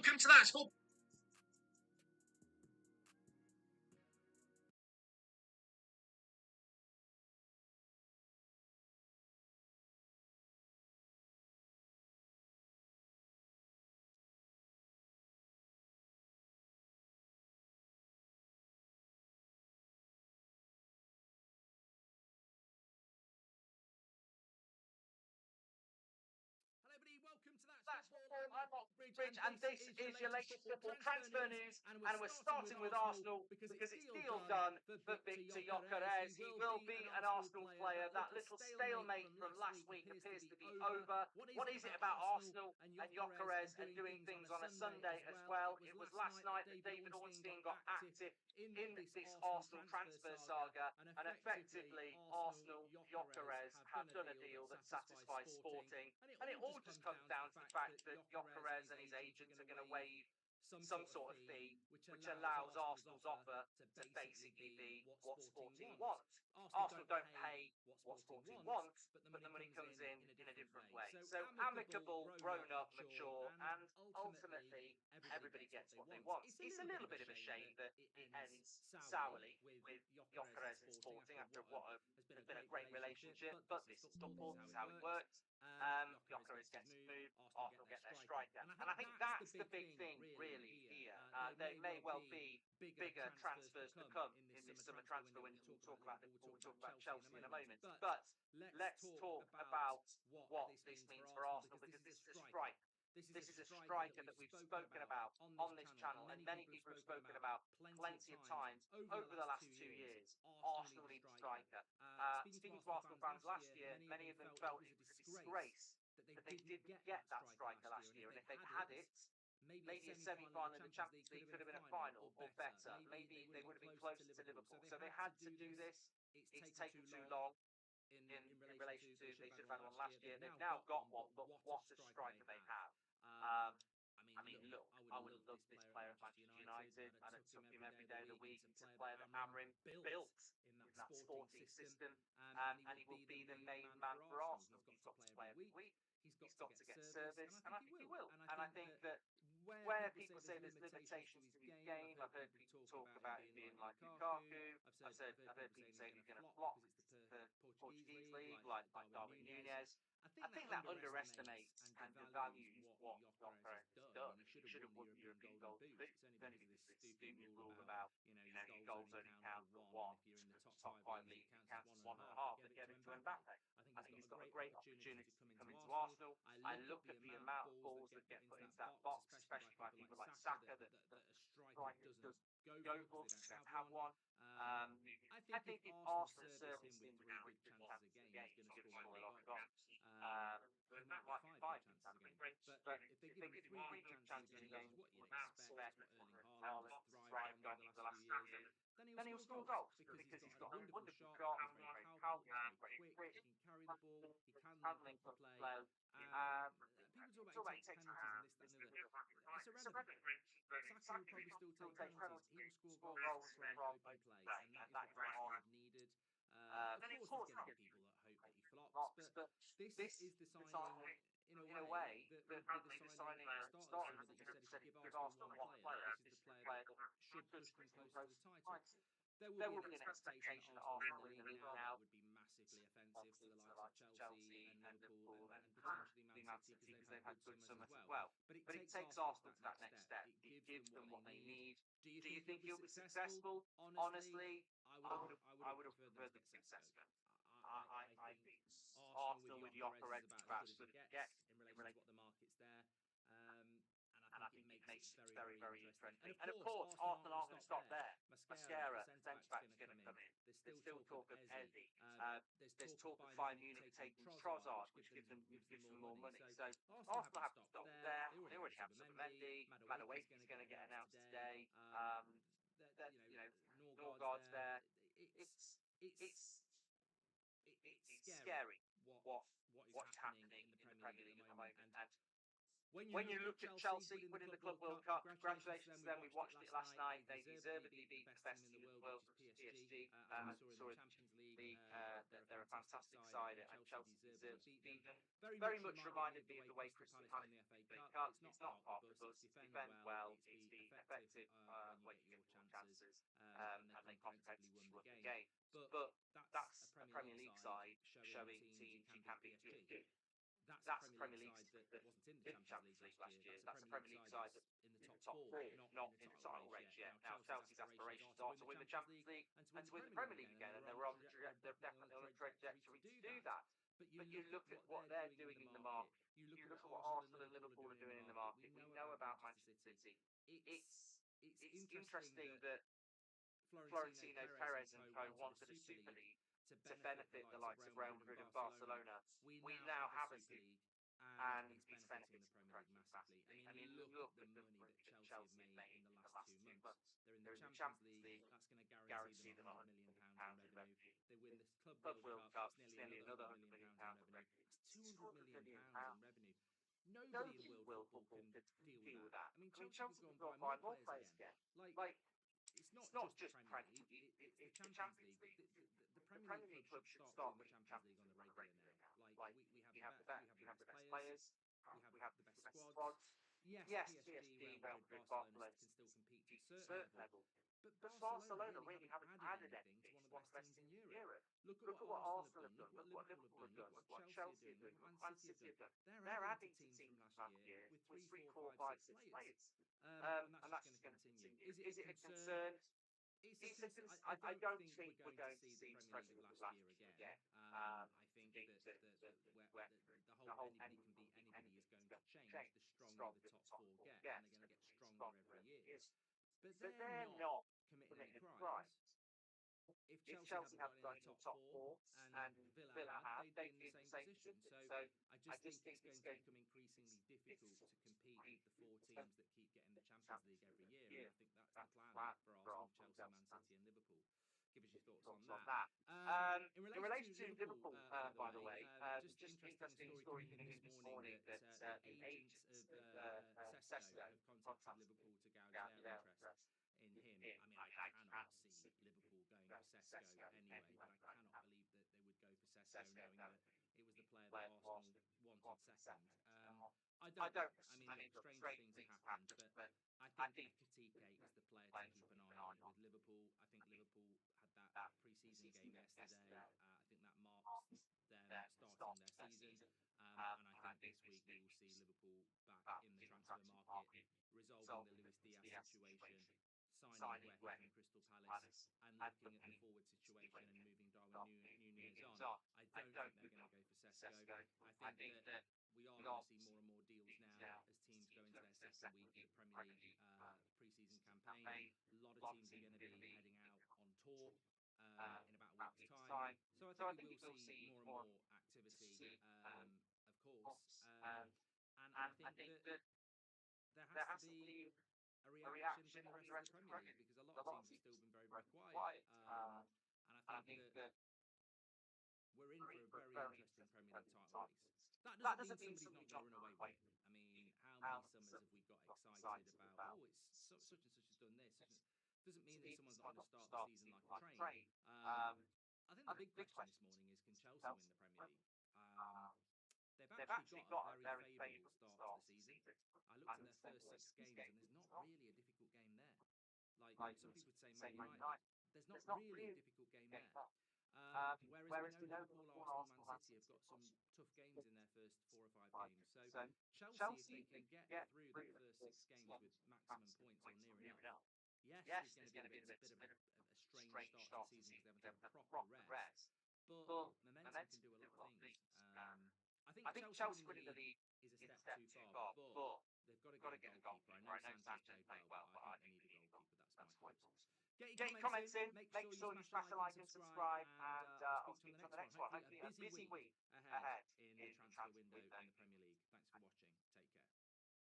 welcome to that sport. I'm Bridge, and this is your latest football transfer news, and we're starting with Arsenal because it's deal done for Victor Gyökeres. He will be an Arsenal player. That little stalemate from last week appears to be over. What is it about Arsenal and Gyökeres and doing things on a Sunday as well? It was last night that David Ornstein got active in this Arsenal transfer saga, and effectively Arsenal, Gyökeres have done a deal that satisfies Sporting, and it all just comes down to the fact that Gyökeres and his agents are going to waive some sort of fee, which allows Arsenal's offer to basically be what Sporting want. Arsenal don't pay what Sporting want, but the money comes in a different way. So amicable, grown-up, mature, and ultimately everybody gets what they want. It's a little bit of a shame that it ends sourly with Gyökeres and Sporting after what has been a great relationship, but this is football, this is how it works. Gyökeres gets moved, Arsenal get their striker, and I think that's the big thing really here. There may well be bigger transfers to come in this summer transfer window. We'll talk about Chelsea in a moment, but let's talk about what this means for Arsenal, because this is a striker. This is a striker that we've spoken about on this channel, and many people have spoken about plenty of times over the last 2 years. Arsenal need a striker. Speaking to Arsenal fans last year, many of them felt it was a disgrace that they didn't get that striker last year, and if they'd had it, maybe a semi-final in the Champions League could have been a final or better. Maybe they would have been closer to Liverpool. So they had to do this. It's taken too long in relation to, they should have had one last year. They've now got one, but what a striker they have. I mean, look, I would love this player at Manchester United. I'd have took him every day of the week. He's a player that Amorim built in that Sporting system, and he will be the main man for Arsenal. He's got to play every week. He's got to get service, and I think he will. And I think that where people say there's limitations to his game, I've heard people talk about him being like Lukaku. I've heard people say he's going to flop the Portuguese league, like Darwin Núñez. I think that underestimates and devalues what Gyökeres has done. He should have won the European Gold Boot. It's only because this stupid rule about, your goals only count for one. If you're in the top 5 league, it counts as 1.5 and get it to Mbappe. I think he's got a great opportunity to come into Arsenal. I look at the amount of balls that get put into that box, especially by people like Saka, that strikers does go for, to have one. I think if Arsenal service him with really good chances a game, he's going to score a lot of goals. That might be 5 in that range. But if they give him 3 good chances a game, what you expect, Haaland thrived going into the last season, then he'll score goals because he's got a wonderful shot, he's very powerful, he's very quick, he can carry the ball, he can handling from play. People talk about he takes penalties and this, that, and the other. It's irrelevant. Saka will probably still take penalties. He will score goals from open play, and that is what Arsenal needed. Of course, there's going to be people that hope that he flops, but this is the signing, in a way, that the signing at the start of the summer that you said, if you give Arsenal one player, this is the player that should push them closer to the title. There will be an expectation that Arsenal winning the league now would be massively offensive to the likes of Chelsea and Liverpool and potentially Man City, because they've had good summers as well. But it takes Arsenal to that next step. It gives them what they need. Do you think he'll be successful? Honestly, I would have preferred them successful. I think Arsenal with Gyökeres is about as good as it gets in relation to what the market's there. And I think it makes it very, very interesting. And of course, Arsenal aren't going to stop there. Mascara, centre-back's going to come in. There's still talk of Eddie. There's talk of Bayern Munich taking Trossard, which gives them more money. So Arsenal have to stop there. They already have Mendy. Madueke's going to get announced today. Norgard's there. It's scary what's happening in the Premier League at the moment. And when you look at Chelsea winning the Club World Cup, congratulations to them. We watched it last night. They deservedly beat the best team in the world, PSG. Saw in the Champions League. They're a fantastic side. side, and Chelsea deserves to beat them. Very much reminded me of the way Crystal Palace won the FA Cup. It's not part of the buzz. It's defend well. It's be effective when you get your chances, and they comprehensively won the game. But that's a Premier League side showing teams you can beat PSG. That's a Premier League that wasn't in the Champions League last year. That's a Premier League side that's in the top four, not in the title race yet. Now Chelsea's aspirations are to win the Champions League and to win the Premier League again, and they're definitely on the trajectory to do that. But you look at what they're doing in the market. You look at what Arsenal and Liverpool are doing in the market. We know about Manchester City. It's interesting that Florentino Perez and co wanted a Super League to benefit the likes of Real Madrid and Barcelona. We now have a Super League, and it's benefiting the Premier League massively. I mean, look at the money that Chelsea have made in the last 2 months. They're in the Champions League. That's going to guarantee them £100 million in revenue. They win this Club World Cup. It's nearly another £100 million in revenue. That's £200 million in revenue. Nobody in world football can deal with that. I mean, Chelsea could go and buy more players again. Like, it's not just Premier League, it's the Champions League. The Premier League clubs should start winning the Champions League on the regular now. Like, we have the best players, we have the best squads. Yes, PSG, Real Madrid, Barcelona can still compete to a certain level. But Barcelona really haven't added anything. It's one of the best teams in Europe. Look at what Arsenal have done, look what Liverpool have done, look what Chelsea have done, look what Man City have done. They're adding to teams from last year with 3, 4, 5, 6 players. And that's just going to continue. Is it a concern? I don't think we're going to see the Premier League of last year again. I think that the whole anybody can beat anybody is going to change the stronger the top four get, and they're going to get stronger every year. But they're not committing a price. If Chelsea haven't got in the top four and Villa have, they'd be in the same position. So I just think it's going to become increasingly difficult to compete with the 4 teams that keep getting the Champions League every year. And I think that's the plan for Arsenal, Chelsea, Man City and Liverpool. Give us your thoughts on that. In relation to Liverpool, by the way, just interesting story coming in this morning that the agents of Sesko have contacted Liverpool to gauge their interest in him. I mean, I cannot see Liverpool going for Sesko anyway, but I cannot believe that they would go for Sesko knowing that it was the player that Arsenal wanted second. I don't. I mean, strange things have happened, but I think Ekitike is the player to keep an eye on with Liverpool. I think Liverpool had that pre-season game yesterday. I think that marks them starting their season. And I think this week we will see Liverpool back in the transfer market, resolving the Luis Diaz situation, signing Guehi from Crystal Palace, and looking at the forward situation and moving Darwin Núñez on. I don't think they're going to go for Sesko. I think that we are going to see more and more deals now as teams go into their second week of the Premier League pre-season campaign. A lot of teams are going to be heading out on tour in about a week's time. So I think we will see more and more activity, of course. And I think that there has to be a reaction from the rest of the Premier League, because a lot of teams have still been very, very quiet. And I think that we're in for a very interesting Premier League title race. That doesn't mean somebody's not going to run away with it. I mean, how many summers have we got excited about, oh, it's such and such has done this. Doesn't mean that someone's not going to start the season like a train. I think the big question this morning is, can Chelsea win the Premier League? They've actually got a very favourable start to the season. I looked at their first 6 games, and there's not really a difficult game there. Like some people would say Man United, there's not really a difficult game there. Whereas we know Liverpool, Arsenal, Man City have got some tough games in their first 4 or 5 games. So Chelsea, if they can get through the first 6 games with maximum points or near enough, yes, there's going to be a bit of a strange start to the season because they haven't had a proper rest. But momentum can do a lot of things. I think Chelsea winning the league is a step too far, but they've got to get a goalkeeper. I know Sanchez played well, but I think they need a goalkeeper. That's my point. Get your comments in. Make sure you smash a like and subscribe, and I'll speak to you on the next one. Hopefully a busy week ahead in the transfer window in the Premier League. Thanks for watching. Take care.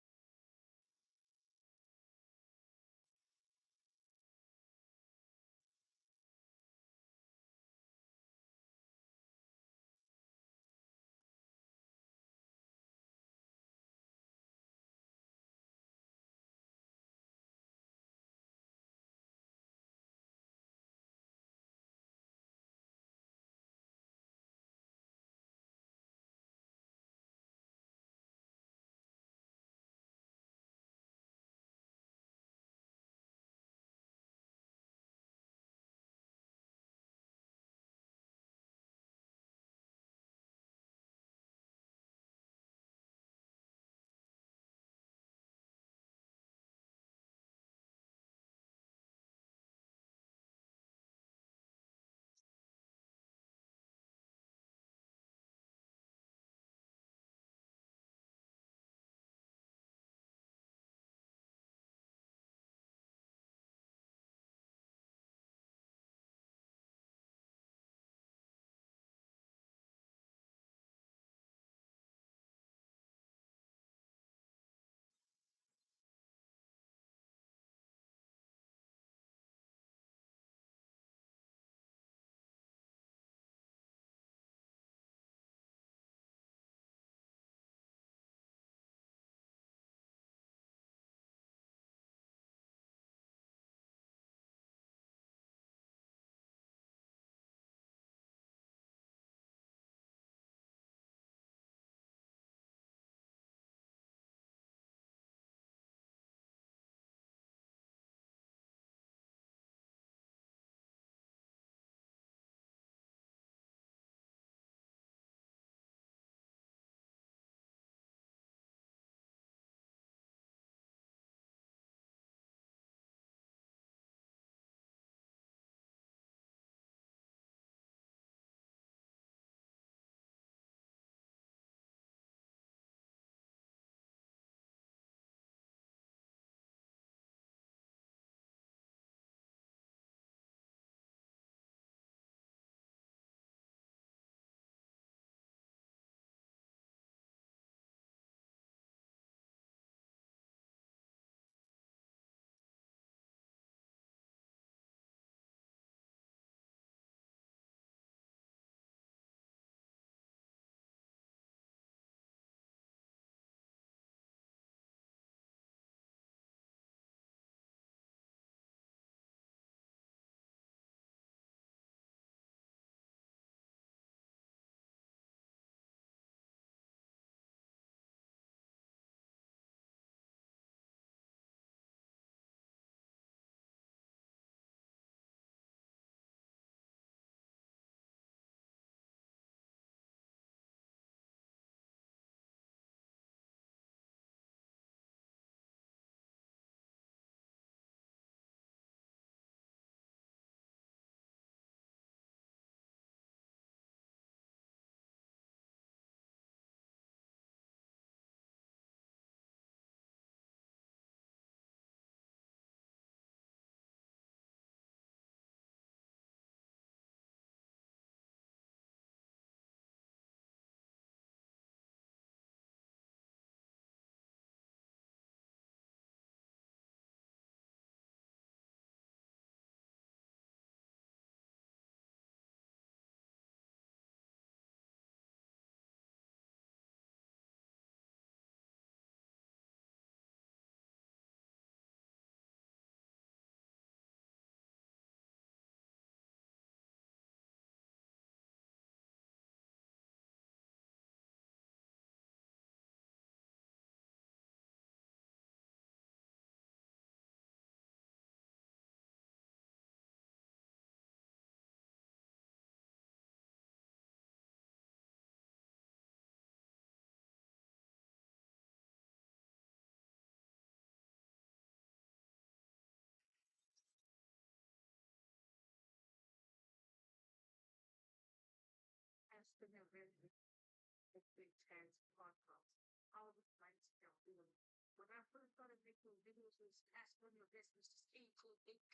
the Big Ted's podcast. How the flights still doing. When I first started making videos, it was test when your business is eight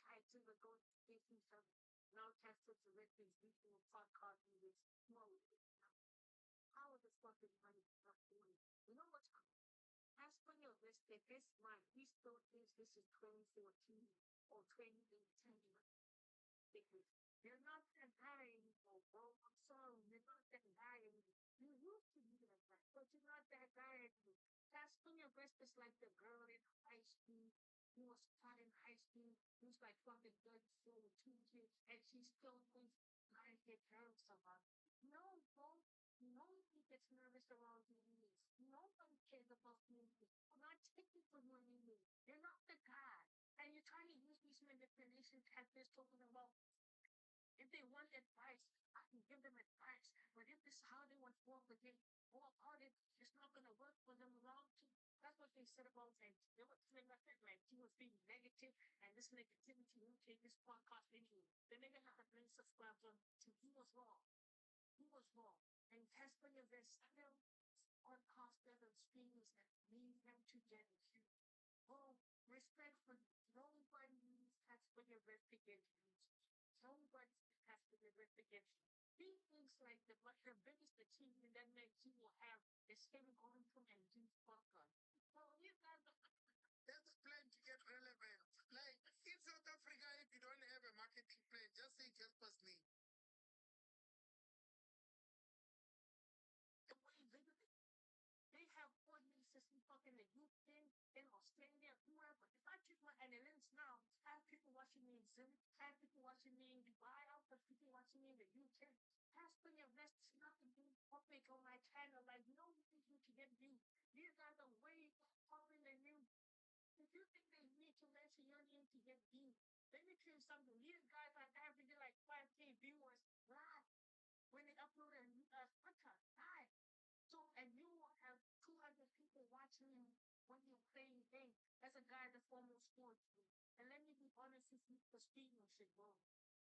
kites in the going to face each other. Now tested to let these people podcast with this small. How is this fucking money not doing? You know what's as for your list, if this month, he still thinks this is 2014 or 2018 because you're not that guy anymore, bro. I'm sorry, you're not that guy anymore. You used to be that guy, but you're not that guy anymore. Casper your best is like the girl in high school who was caught in high school who's like fucking 34 with two kids, and she still thinks I get married somehow. No, bro. Nobody gets nervous around you. Nobody cares about you. I'm not taking for you anymore. You're not the guy. And you're trying to use these manipulation tactics talking about if they want advice, I can give them advice. But if this is how they want to walk again, walk on it, it's not going to work for them long term. That's what they said about him. They were saying that like he was being negative, and this negativity will take this podcast into. Then they're gonna have to bring subscribers on to he was wrong. He was wrong. And Casper Invest still podcast and streams and need them to get you. Oh, respect for nobody needs Casper Investigations. Nobody has to investigate. He thinks like the biggest achievement that makes you will have is him going to and do podcast. Well, you guys there's a plan to get relevant. Like in South Africa, if you don't have a marketing plan, just say Casper's name. The way they have audiences in fucking the UK, in Australia, whoever. If I check my analytics now, I have people watching me in Zoom, I have people watching me in Dubai, I have people watching me in the UK. Casper Invest is nothing to public on my channel. Like, no reason to get views. These guys are way following the new. If you think they need to mention your name to get views, let me tell you something. These guys are averaging like 5K viewers live when they upload a podcast live. So, and you will have 200 people watching you when you're playing games. That's a guy that's almost 40. And let me be honest with you, the speaking shit, bro.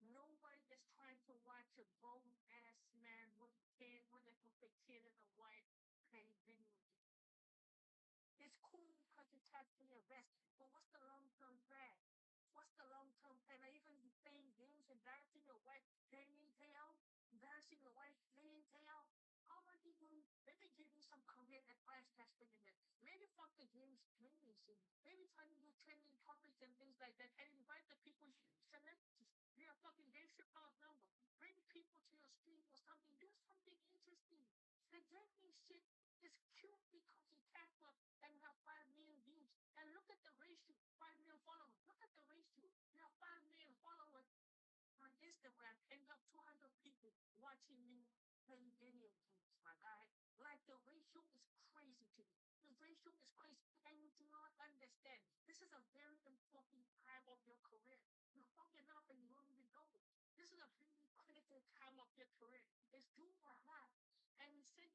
Nobody is trying to watch a grown ass man with a kid, with a kid and a wife play video games. It's cool because you're taxing your vest, but what's the long term plan? What's the long term plan? Are you going to be playing games, embarrassing your wife, day in, day out? Embarrassing your wife, day in, day out? How about you do? Maybe give you some career advice testing in it. Maybe fuck the games training scene. Maybe try to do training topics and things like that and invite the people celebrities. You have fucking Dave Chappelle's number. Bring people to your stream or something. Do something interesting. The drinking shit is cute because he tapped up and have 5 million views. And look at the ratio, 5 million followers. Look at the ratio. You have 5 million followers on Instagram and you have 200 people watching me play video games, my guy. Like the ratio is crazy to me. The ratio is crazy and you do not understand. This is a very important time of your career. You're fucking up and you don't even know it. This is a very critical time of your career. It's do or not. And he said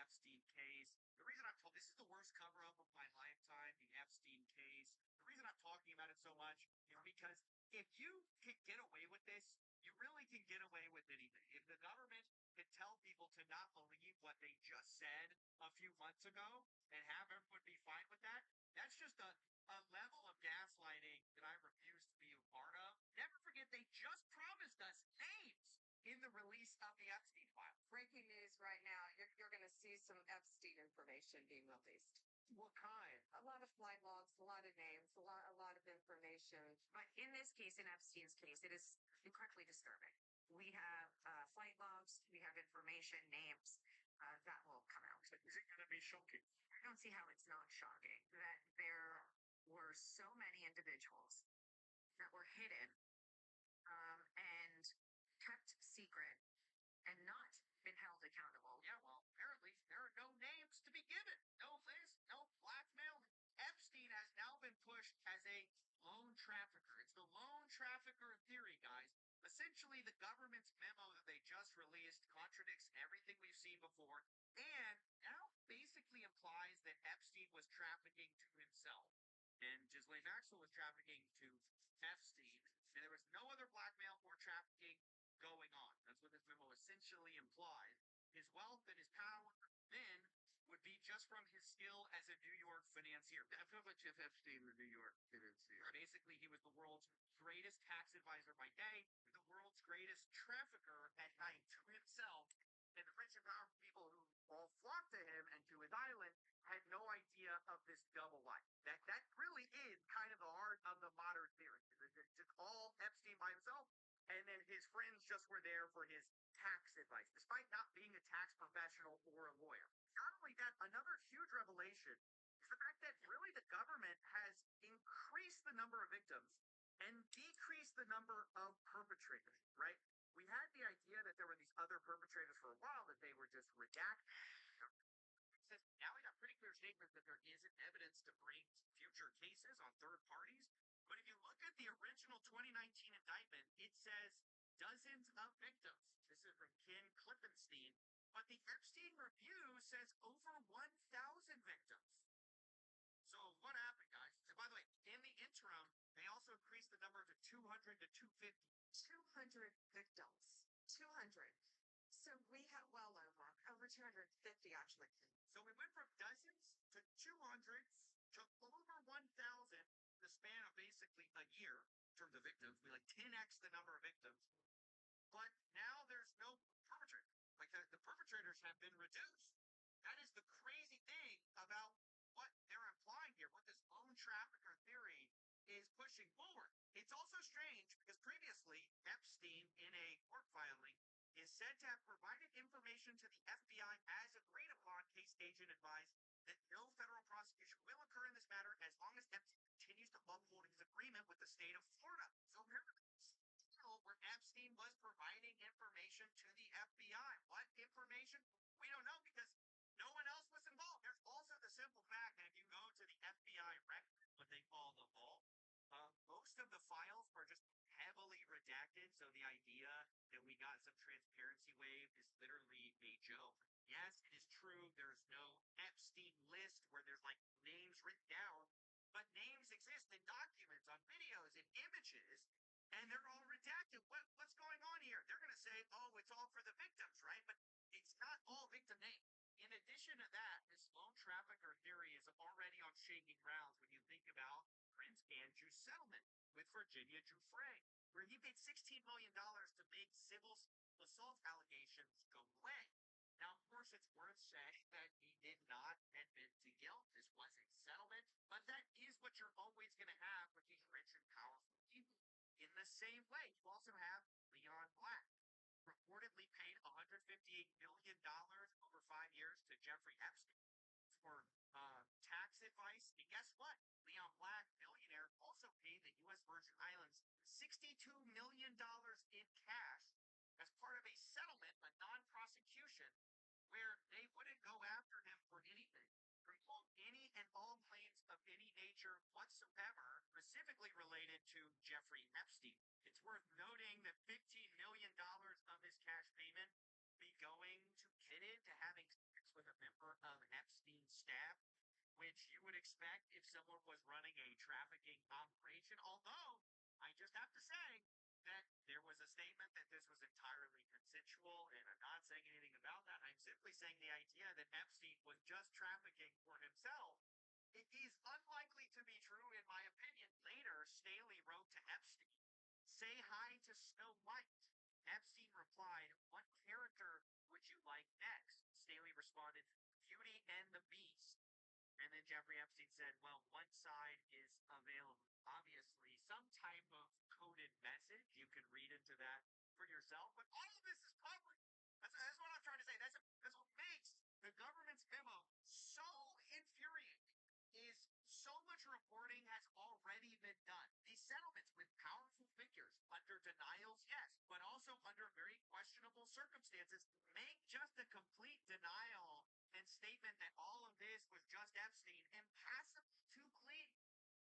Epstein case. The reason I'm told this is the worst cover up of my lifetime, the Epstein case. The reason I'm talking about it so much is because if you can get away with this, you really can get away with anything. If the government can tell people to not believe what they just said a few months ago and have everyone be fine with that, that's just a level of gaslighting that I refuse to be a part of. Never forget, they just promised us names in the release of the Epstein file. Breaking news right now. You're going to see some Epstein information being released. What kind? A lot of flight logs, a lot of names, a lot of information. But in this case, in Epstein's case, it is incredibly disturbing. We have flight logs, we have information, names that will come out. Is it going to be shocking? I don't see how it's not shocking that there were so many individuals that were hidden and kept secret and not been held accountable. Yeah, well, apparently there are no names to be given. No list, no blackmail. Epstein has now been pushed as a lone trafficker. It's the lone trafficker theory, guys. essentially the government's memo that they just released contradicts everything we've seen before, and now basically implies that Epstein was trafficking to himself, and Ghislaine Maxwell was trafficking to Epstein, and there was no other blackmail or trafficking going on. That's what this memo essentially implies. His wealth and his power then would be just from his skill as a New York financier. I feel like Jeff Epstein, the New York financier. Basically, he was the world's greatest tax advisor by day, the world's greatest trafficker at night to himself. And the rich and powerful people who all flocked to him and to his island had no idea of this double life. That really is kind of the heart of the modern theory. It's all Epstein by himself, and then his friends just were there for his tax advice, despite not being a tax professional or a lawyer. Not only that, another huge revelation is the fact that really the government has increased the number of victims and decreased the number of perpetrators, right? We had the idea that there were these other perpetrators for a while, that they were just redacted. Now we got pretty clear statements that there isn't evidence to bring future cases on third parties. But if you look at the original 2019 indictment, it says dozens of victims. This is from Ken Klippenstein. But the Epstein review says over 1,000 victims. So what happened, guys? And by the way, in the interim, they also increased the number to 200 to 250. 200 victims. 200. So we had well over 250 actually. So we went from dozens to 200s to over 1,000 in the span of basically a year in terms of victims. We like 10x the number of victims. But now there's no perpetrator. Like the perpetrators have been reduced. That is the crazy thing about what they're implying here, what this lone trafficker theory is pushing forward. It's also strange because previously Epstein, in a court filing, is said to have provided information to the FBI as agreed upon. Case agent advised that no federal prosecution will occur in this matter as long as Epstein continues to uphold his agreement with the state of Florida. So remember this deal where Epstein was providing information to the FBI. What information? We don't know because no one else was involved. There's also the simple fact that if you go to the FBI record, what they call the vault, most of the files are just heavily redacted. So the idea that we got some transparency wave is literally a joke. Yes, it is true. There's no Epstein list where there's like names written down, but names exist in documents, on videos, and images, and they're all redacted. What's going on here? They're going to say, oh, it's all for the victims, right? But it's not all victim names. In addition to that, this lone trafficker theory is already on shaky grounds when you think about Prince Andrew's settlement with Virginia Giuffre, where he paid $16 million to make civil assault allegations go away. Now, of course, it's worth saying that he did not admit to guilt. This was a settlement, but that is what you're always going to have with these rich and powerful people. In the same way, you also have Leon Black, reportedly paid $158 million over 5 years to Jeffrey Epstein for tax advice. And guess what? Leon Black, billionaire, also paid the U.S. Virgin Islands $62 million in cash as part of a settlement, a non-prosecution, where they wouldn't go after him for anything, for quote, any and all claims of any nature whatsoever, specifically related to Jeffrey Epstein. It's worth noting that $15 million of his cash payment be going to committed to having sex with a member of Epstein's staff, which you would expect if someone was running a trafficking operation. Although, I just have to say that there was a statement that this was entirely consensual, and I'm not saying anything about that. I'm simply saying the idea that Epstein was just trafficking for himself, it is unlikely to be true, in my opinion. Later, Staley wrote to Epstein, "Say hi to Snow White." Epstein replied, "What character would you like next?" Staley responded, "Beauty and the Beast." And then Jeffrey Epstein said, "Well, one side is available." Obviously, some type of coded message. You can read into that for yourself. But all of this is public. That's what I'm trying to say. That's what makes the government's memo so infuriating. Is so much reporting has already been done. These settlements with powerful figures under denials, yes, but also under very questionable circumstances, make just a complete denial and statement that all of this was just Epstein impassable to clean.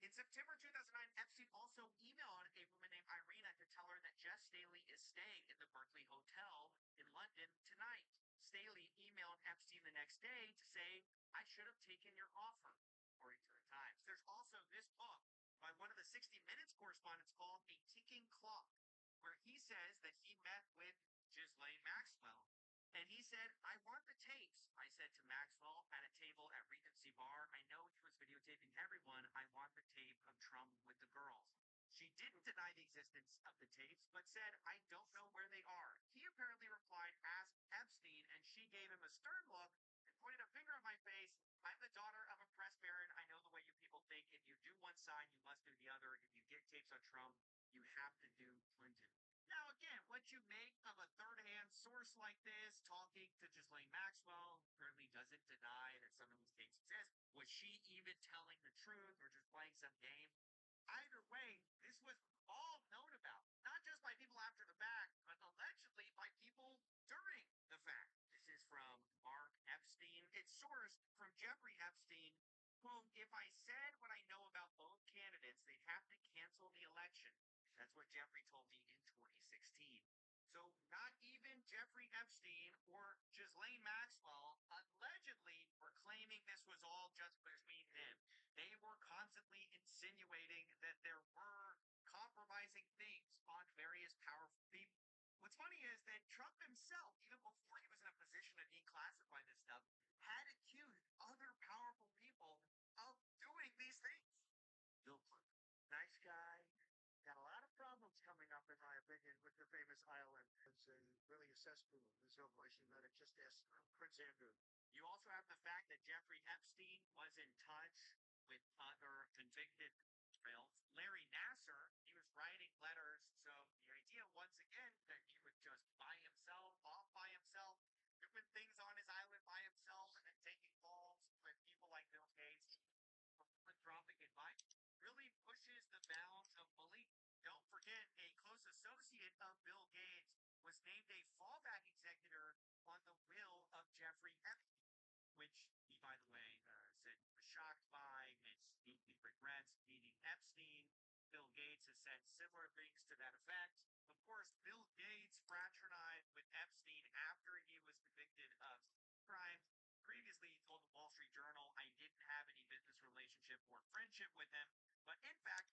In September 2009, Epstein also emailed a woman named Irina to tell her that Jeff Staley is staying in the Berkeley Hotel in London tonight. Staley emailed Epstein the next day to say, I should have taken your offer, according to the Times. There's also this book by one of the 60 Minutes correspondents called A Ticking Clock, where he says that he met with Ghislaine Maxwell. And he said, I want the tapes. I said to Maxwell at a table at Regency Bar, I know he was videotaping everyone. I want the tape of Trump with the girls. She didn't deny the existence of the tapes, but said, I don't know where they are. He apparently replied, ask Epstein, and she gave him a stern look and pointed a finger at my face. I'm the daughter of a press baron. I know the way you people think. If you do one side, you must do the other. If you get tapes on Trump, you have to do Clinton. Now, again, what you make of a third-hand source like this, talking to Ghislaine Maxwell, apparently doesn't deny that some of these tapes exist. Was she even telling the truth or just playing some game? Either way, this was all known about, not just by people after the fact, but allegedly by people during the fact. This is from Mark Epstein. It's sourced from Jeffrey Epstein. Quote, if I said what I know about both candidates, they'd have to cancel the election. That's what Jeffrey told me in 2016. So not even Jeffrey Epstein or Ghislaine Maxwell allegedly were claiming this was all just between them. They were constantly insinuating that there were compromising things on various powerful people. What's funny is that Trump himself, even before he was in a position to declassify this stuff, had accused other powerful people of doing these things. Bill Clinton, nice guy, got a lot of problems coming up, in my opinion, with the famous island. It's really a cesspool, this whole issue that it just asked Prince Andrew. You also have the fact that Jeffrey Epstein was in touch with other convicted criminals. Larry Nassar, he was writing letters. So the idea, once again, that he would just by himself, off by himself, doing things on his island by himself, and then taking calls with people like Bill Gates, philanthropic advice, really pushes the bounds of belief. Don't forget, a close associate of Bill Gates was named a fallback executor on the will of Jeffrey Epstein, which he, by the way, said he was shocked by and deeply regrets meeting Epstein. Bill Gates has said similar things to that effect. Of course, Bill Gates fraternized with Epstein after he was convicted of crimes. Previously, he told the Wall Street Journal, I didn't have any business relationship or friendship with him. But in fact,